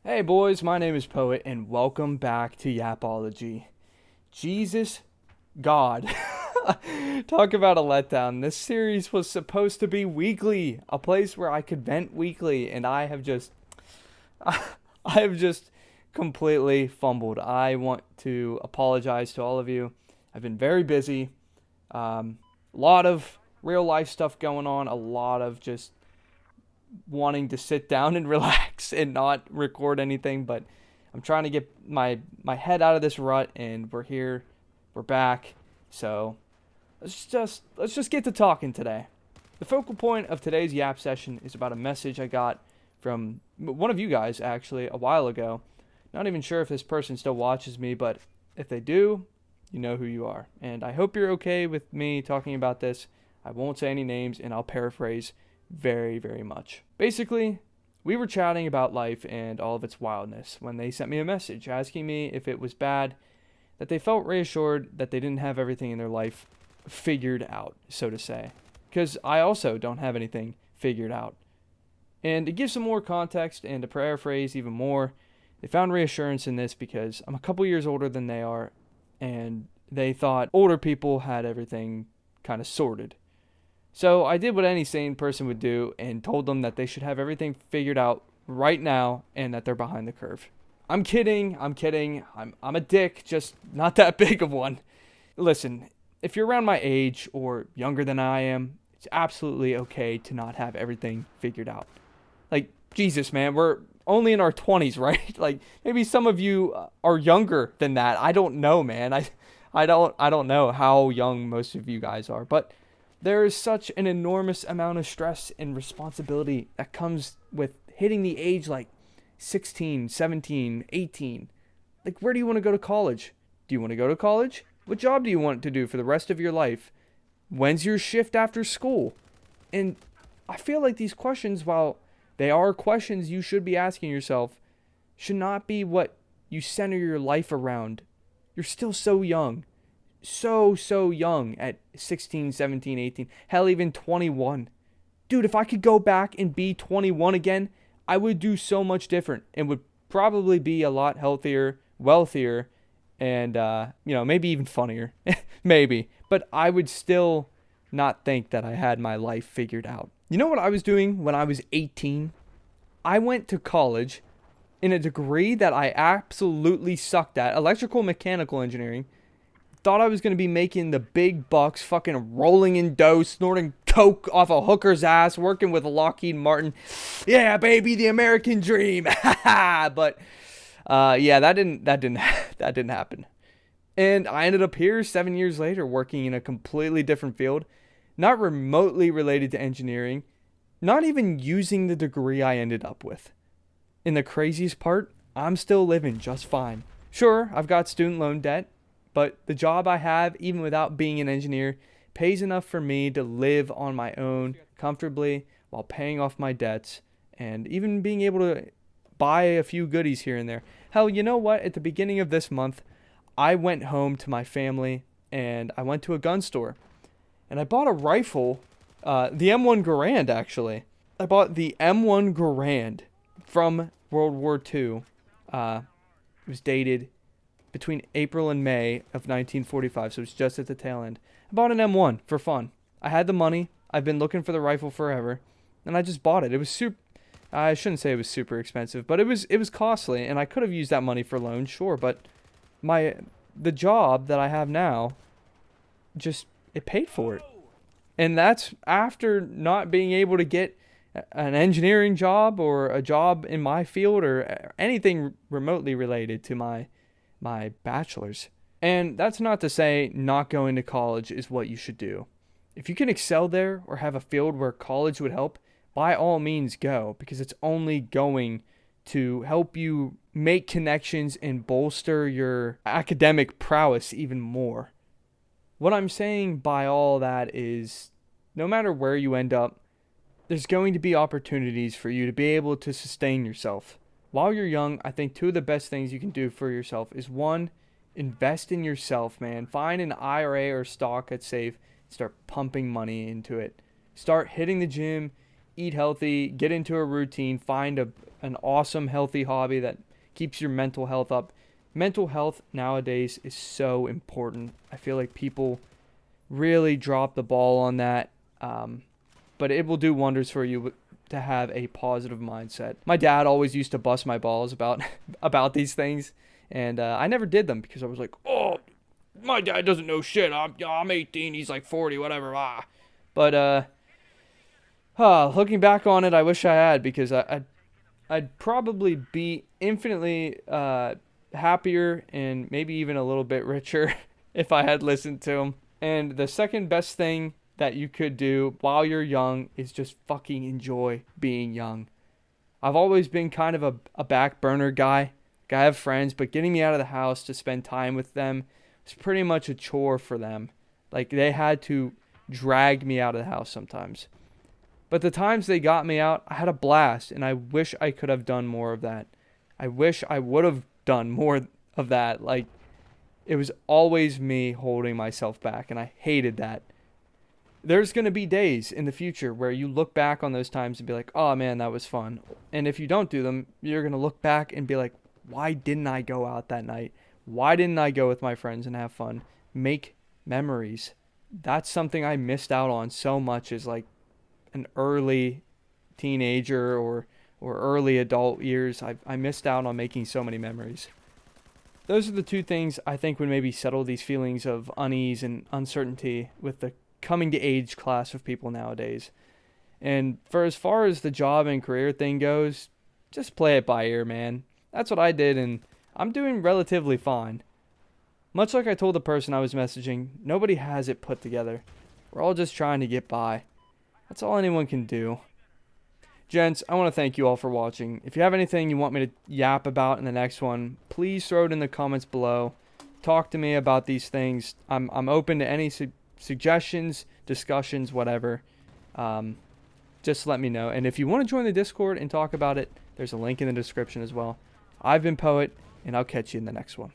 Hey boys, my name is Poet and welcome back to Yapology. Jesus God. Talk about a letdown. This series was supposed to be weekly, a place where I could vent weekly, and I have just I have just completely fumbled. I want to apologize to all of you. I've been very busy. A lot of real life stuff going on, a lot of just wanting to sit down and relax and not record anything, but I'm trying to get my head out of this rut, and we're here. We're back. So, let's just get to talking today. The focal point of today's Yap session is about a message I got from one of you guys actually a while ago. Not even sure if this person still watches me, but if they do, you know who you are. And I hope you're okay with me talking about this. I won't say any names, and I'll paraphrase very, very much. Basically, we were chatting about life and all of its wildness when they sent me a message asking me if it was bad that they felt reassured that they didn't have everything in their life figured out, so to say. Because I also don't have anything figured out. And to give some more context and to paraphrase even more, they found reassurance in this because I'm a couple years older than they are, and they thought older people had everything kind of sorted. So I did what any sane person would do and told them that they should have everything figured out right now and that they're behind the curve. I'm kidding. I'm a dick, just not that big of one. Listen, if you're around my age or younger than I am, it's absolutely okay to not have everything figured out. Like, Jesus, man, we're only in our 20s, right? Like, maybe some of you are younger than that. I don't know, man. I don't know how young most of you guys are, but there is such an enormous amount of stress and responsibility that comes with hitting the age like 16, 17, 18. Like, where do you want to go to college? Do you want to go to college? What job do you want to do for the rest of your life? When's your shift after school? And I feel like these questions, while they are questions you should be asking yourself, should not be what you center your life around. You're still so young. So young at 16, 17, 18, hell, even 21. Dude, if I could go back and be 21 again, I would do so much different and would probably be a lot healthier, wealthier, and, maybe even funnier. Maybe. But I would still not think that I had my life figured out. You know what I was doing when I was 18? I went to college in a degree that I absolutely sucked at, electrical mechanical engineering. Thought I was going to be making the big bucks, fucking rolling in dough, snorting coke off a hooker's ass, working with Lockheed Martin. Yeah, baby, the American dream. But that didn't happen. And I ended up here 7 years later working in a completely different field, not remotely related to engineering, not even using the degree I ended up with. And the craziest part, I'm still living just fine. Sure, I've got student loan debt, but the job I have, even without being an engineer, pays enough for me to live on my own comfortably while paying off my debts and even being able to buy a few goodies here and there. Hell, you know what? At the beginning of this month, I went home to my family and I went to a gun store and I bought a rifle, the M1 Garand actually. I bought the M1 Garand from World War II. It was dated between April and May of 1945, so it's just at the tail end. I bought an M1 for fun. I had the money. I've been looking for the rifle forever, and I just bought it. It was I shouldn't say it was super expensive, but it was costly, and I could have used that money for loans, sure, but the job that I have now it paid for it. And that's after not being able to get an engineering job or a job in my field or anything remotely related to my bachelor's. And that's not to say not going to college is what you should do. If you can excel there or have a field where college would help, by all means go, because it's only going to help you make connections and bolster your academic prowess even more. What I'm saying by all that is, no matter where you end up, there's going to be opportunities for you to be able to sustain yourself. While you're young, I think two of the best things you can do for yourself is, one, invest in yourself, man. Find an IRA or stock that's safe. Start pumping money into it. Start hitting the gym, eat healthy, get into a routine, find an awesome, healthy hobby that keeps your mental health up. Mental health nowadays is so important. I feel like people really drop the ball on that, but it will do wonders for you to have a positive mindset. My dad always used to bust my balls about about these things, and I never did them because I was like, oh, my dad doesn't know shit. I'm 18, he's like 40, whatever. But looking back on it, I wish I had, because I'd probably be infinitely happier and maybe even a little bit richer if I had listened to him. And the second best thing that you could do while you're young is just fucking enjoy being young. I've always been kind of a back burner guy. Like, I have friends, but getting me out of the house to spend time with them was pretty much a chore for them. Like, they had to drag me out of the house sometimes. But the times they got me out, I had a blast, and I wish I could have done more of that. I wish I would have done more of that. Like, it was always me holding myself back, and I hated that. There's going to be days in the future where you look back on those times and be like, oh man, that was fun. And if you don't do them, you're going to look back and be like, why didn't I go out that night? Why didn't I go with my friends and have fun? Make memories. That's something I missed out on so much, as like an early teenager or early adult years. I missed out on making so many memories. Those are the two things I think would maybe settle these feelings of unease and uncertainty with the coming to age class of people nowadays. And for as far as the job and career thing goes, just play it by ear, man. That's what I did, and I'm doing relatively fine. Much like I told the person I was messaging, nobody has it put together. We're all just trying to get by. That's all anyone can do. Gents, I want to thank you all for watching. If you have anything you want me to yap about in the next one, please throw it in the comments below. Talk to me about these things. I'm open to any suggestions, discussions, whatever. Just let me know. And if you want to join the Discord and talk about it, there's a link in the description as well. I've been Poet, and I'll catch you in the next one.